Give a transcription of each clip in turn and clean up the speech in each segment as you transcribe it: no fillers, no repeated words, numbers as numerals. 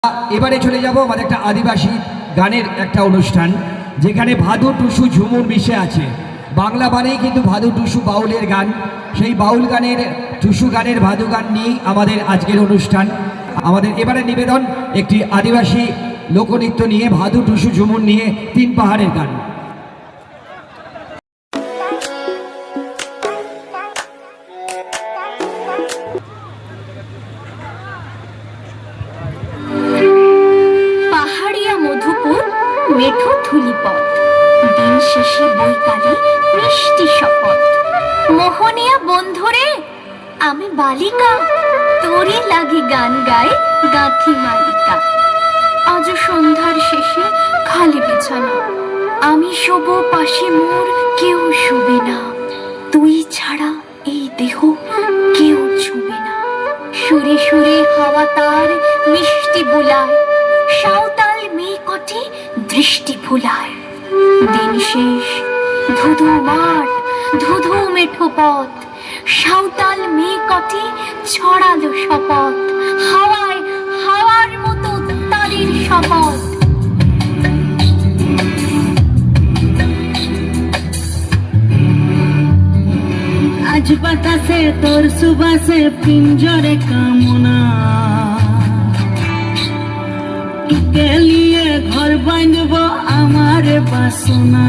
এবারে চলে যাব আমাদের একটা আদিবাসী গানের একটা অনুষ্ঠান, যেখানে ভাদু টুসু ঝুমুর মিশে আছে। বাংলা মানেই কিন্তু ভাদু টুসু বাউলের গান, সেই বাউল গানের টুসু গানের ভাদু গান নিয়েই আমাদের আজকের অনুষ্ঠান। আমাদের এবারে নিবেদন একটি আদিবাসী লোকনৃত্য নিয়ে, ভাদু টুসু ঝুমুর নিয়ে, তিন পাহাড়ের গান। মেঠো ধুলিপথ দিন শেষে বৈকালে মিষ্টি শপথ, মোহনিয়া বন্ধুরে আমি বালিকা, তোরে লাগি গান গায় গাঁথি মালিকা। আজ সন্ধ্যার শেষে খালি বিছানা, আমি শোব পাশে মোর কেউ শুবে না, তুই ছাড়া এই দেহ কেউ ছুবে না। সুরে সুরে হাওয়া তার মিষ্টি বুলায়, সাঁওতাল মেয়ে কটে দৃষ্টি ভুলায়। দিন শেষ ধুধু মাঠ ধুধু মেঠো পথ, সাঁওতাল মেয়ে কটে ছড়ালো শপথ, হাওয়ায় হাওয়ার মতো তাদের শপথ। আজ বাতাসে তোর সুবাসে পিঞ্জরে কামনা, তোকে লিয়ে ঘর বাঁধব আমার বাসনা।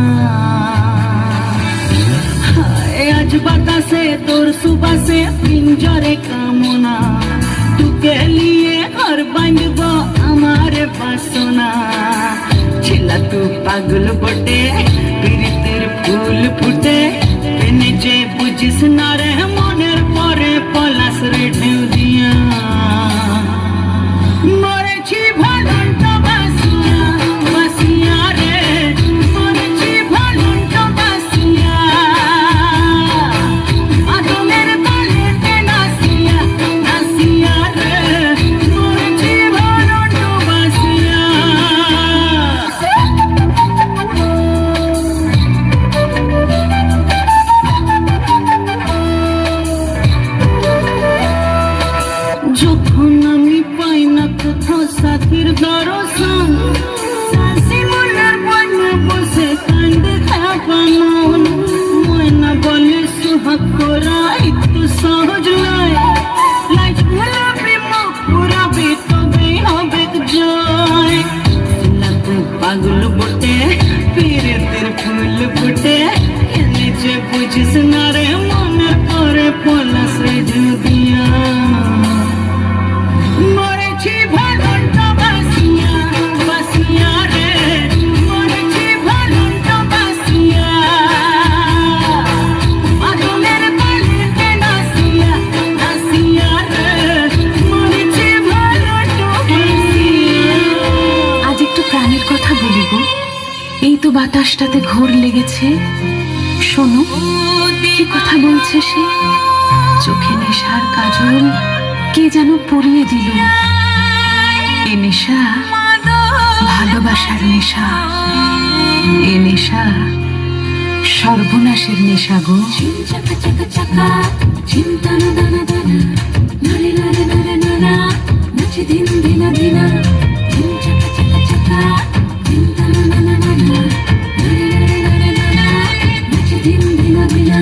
আজ বাতাসে তোর সুবাসে পিঞ্জরে কামনা, তোকে লিয়ে ঘর বাঁধব আমার বাসনা। ছিলা তু পাগল বটে প্রীতির ফুল ফুটে, নিজে বুঝিস না রে মনের পরে পলাশ রে ঢেউ দিয়া। মরেছি ভালন্ত বাসিয়া বাসিয়া রে, মরেছি ভালন্ত বাসিয়া, আদমের তালেতে নাসিয়া নাসিয়া রে, মরেছি ভালন্ত বাসিয়া। যখন আমি পাই না কোথাও সাথীর দর্শন, শাশি মনের বনে বসে কান্দে খাপামন। ময়না বলে সুহাগ করা একটু সহজ নয়, লাইফ হলো প্রেম পুরাবে তবেই হবে জয়। তো পাগল বটে প্রীতির ফুল ফুটে, নিজে বুঝিস না রে মনের পরে পলাশ রে ঢেউ দিয়া। মরেছি ভালন্ত বাসিয়া বাসিয়া রে, মরেছি ভালন্ত বাসিয়া, আদমের তালেতে নাসিয়া নাসিয়া রে, মরেছি ভালন্ত বাসিয়া। আজ একটু প্রাণের কথা বলি গো, এই তো বাতাসটাতে ঘোর লেগেছে, শোনো কি কথা বলছে সে। চোখে নেশার কাজল কে যেন পরিয়ে দিল, এ নেশা ভালোবাসার নেশা, এ নেশা সর্বনাশের নেশা গো। চাকা চাকা চাকা চিন্তা না দানা দানা, নারে নারে নারে নারা নাচে দিন দিনা দিনা। চাকা চাকা চাকা চিন্তা না দানা দানা, নারে নারে নারে নারা নাচে দিন দিনা দিনা।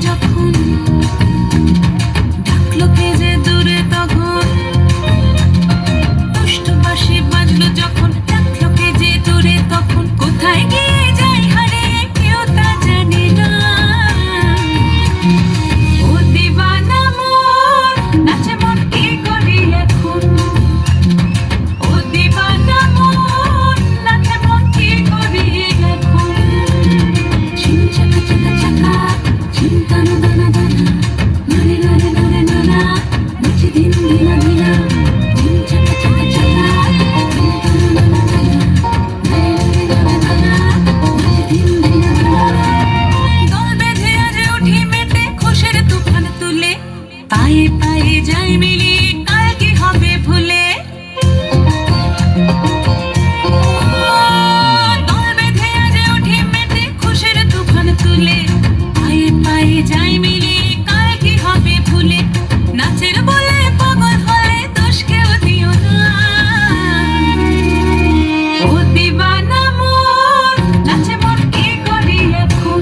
যখন পায়ে পায়ে যাই মিলিয়ে কাল কি হবে ভুলে দল বেঁধে আজ উঠি মেতে খুশির তুফান তুলে পায়ে পায়ে যাই মিলিয়ে কাল কি হবে ভুলে নাচের বলে পাগল হয়ে দোষ কেউ দিও না ও দিবানা মন নাচে মন কি করি এখন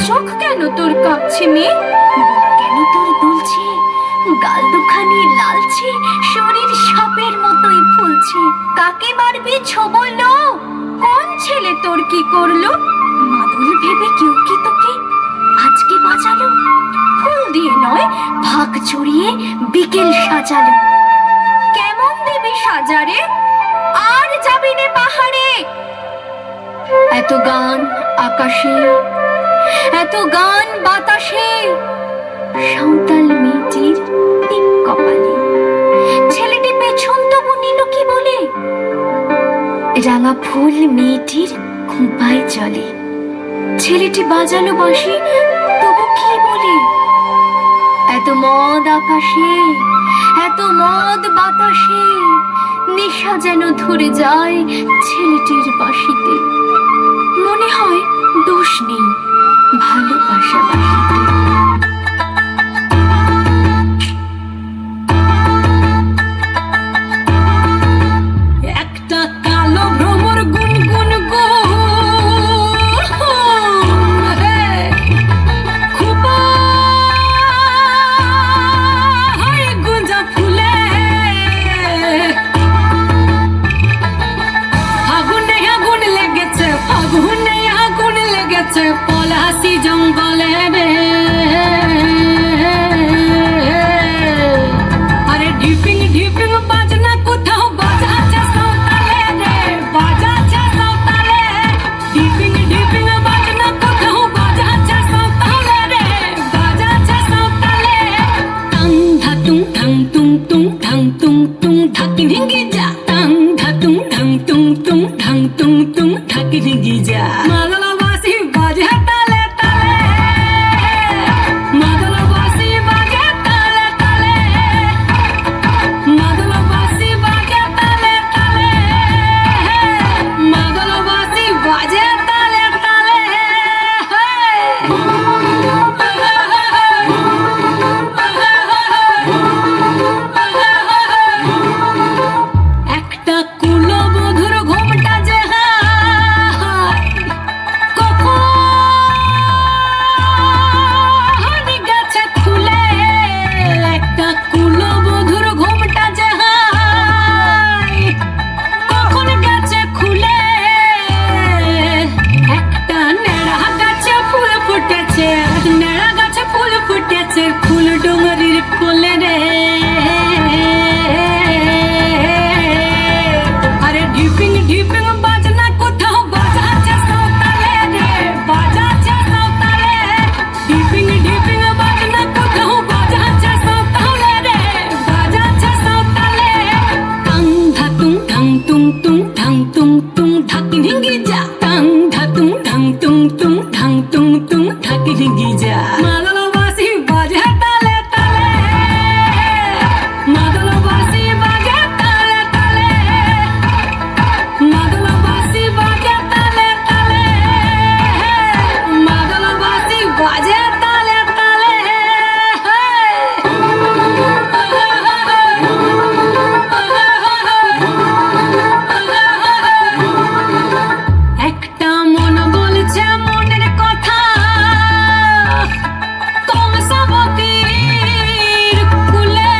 চোখ কেন তোর কাঁপছে মেয়ে কেন তোর দুলছে গাল দুখানি লালছে শরীর সাপের মতোই ফুলছে কাকে মারবি ছবলো কোন ছেলে তোর কি করলো মাদুল ভেবে কেউ কি তোকে আজকে বাঁচালো ফুল দিয়ে নয় ভাগ চড়িয়ে বিকেল সাজালো কেমন দেবী সাজারে আর যাবি নে পাহাড়ে এত গান আকাশে এত গান বাতাসে সাঁওতাল মেয়েটির টিপ কপালে ছেলেটি পেছন তবু নিল কি বলে রাঙা ফুল মেয়েটির খোঁপায় চলে ছেলেটি বাজালো বাঁশি তবু কি বলে এত মদ আকাশে এত মদ বাতাসে নেশা যেন ধরে যায় ছেলেটির বাঁশিতে মনে হয় দোষ নেই ভালোবাসা বাসিতে একটা কালো ভ্রমর গুনগুন গো খোপা হয় গুঞ্জা ফুলে আগুনে আগুন লেগেছে আগুনে আগুন লেগেছে পলাশি জঙ্গলে রে আরে ঢিপিং ঢিপিং বাজনা কোথাও বাজাচ্ছে সাঁওতালে রে বাজাচ্ছে সাঁওতালে ঢিপিং ঢিপিং বাজনা কোথাও বাজাচ্ছে সাঁওতালে রে বাজাচ্ছে সাঁওতালে টাং ধাতুং ঠাং তুং তুং ঠাং তুং তুং ধাকি ঢিঙ্গি যা টাং ধাতুং ঠাং তুং তুং ঠাং তুং তুং ধাকি ঢিঙ্গি যা মাদলবাসী বাজে তালে তালে মাদলবাসী বাজে তালে তালে মাদলবাসী বাজে তালে তালে মাদলবাসী বাজে তালে তালে একটা কুলবধূর ঘোমটা যে হায় কখন গেছে খুলে একটা কুলবধূর ঘোমটা যে হায় কখন গেছে খুলে একটা নেড়া গাছে ফুল ফুটেছে নেড়া গাছে ফুল ফুটেছে ফুল ডুঙরির কোলে রে আরে ঢিপিং ঢিপিং বাজনা কোথাও বাজাচ্ছে সাঁওতালে রে বাজাচ্ছে সাঁওতালে ঢিপিং ঢিপিং বাজনা কোথাও বাজাচ্ছে সাঁওতালে রে বাজাচ্ছে সাঁওতালে টাং ধাতুং ঠাং তুং তুং ঠাং তুং তুং ধাকি ঢিঙ্গি যা টাং ধাতুং ঠাং তুং তুং ঠাং তুং তুং ধাকি ঢিঙ্গি যা মাদলবাসী বাজে তালে তালে মাদলবাসী বাজে তালে তালে মাদলবাসী বাজে তালে তালে মাদলবাসী বাজে তালে তালে একটা মন বলছে মনের কথা কংসাবতীর কুলে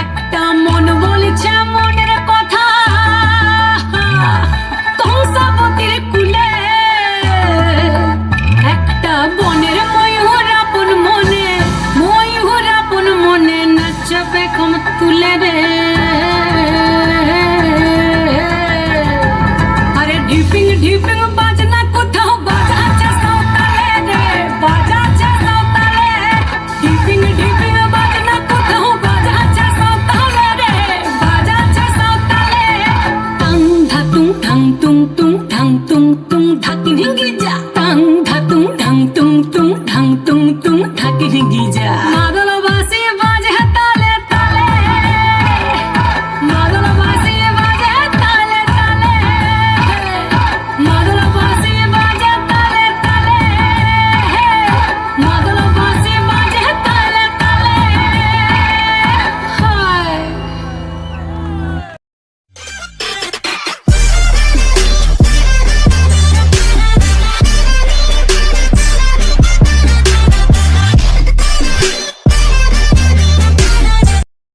একটা মন বলছে মনের কথা কংসাবতীর কুলে একটা বনের ময়ূর আপন মনে নাচবে কম তুলে রে আরে ঢিপিং ঢিপিং বাজনা কোথাও বাজাচ্ছে সাঁওতালে রে বাজাচ্ছে সাঁওতালে ঢিপিং ঢিপিং বাজনা কোথাও বাজাচ্ছে সাঁওতালে রে বাজাচ্ছে সাঁওতালে টাং ধাতুং ঠাং তুং তুং ঠাং তুং তুং ধাকি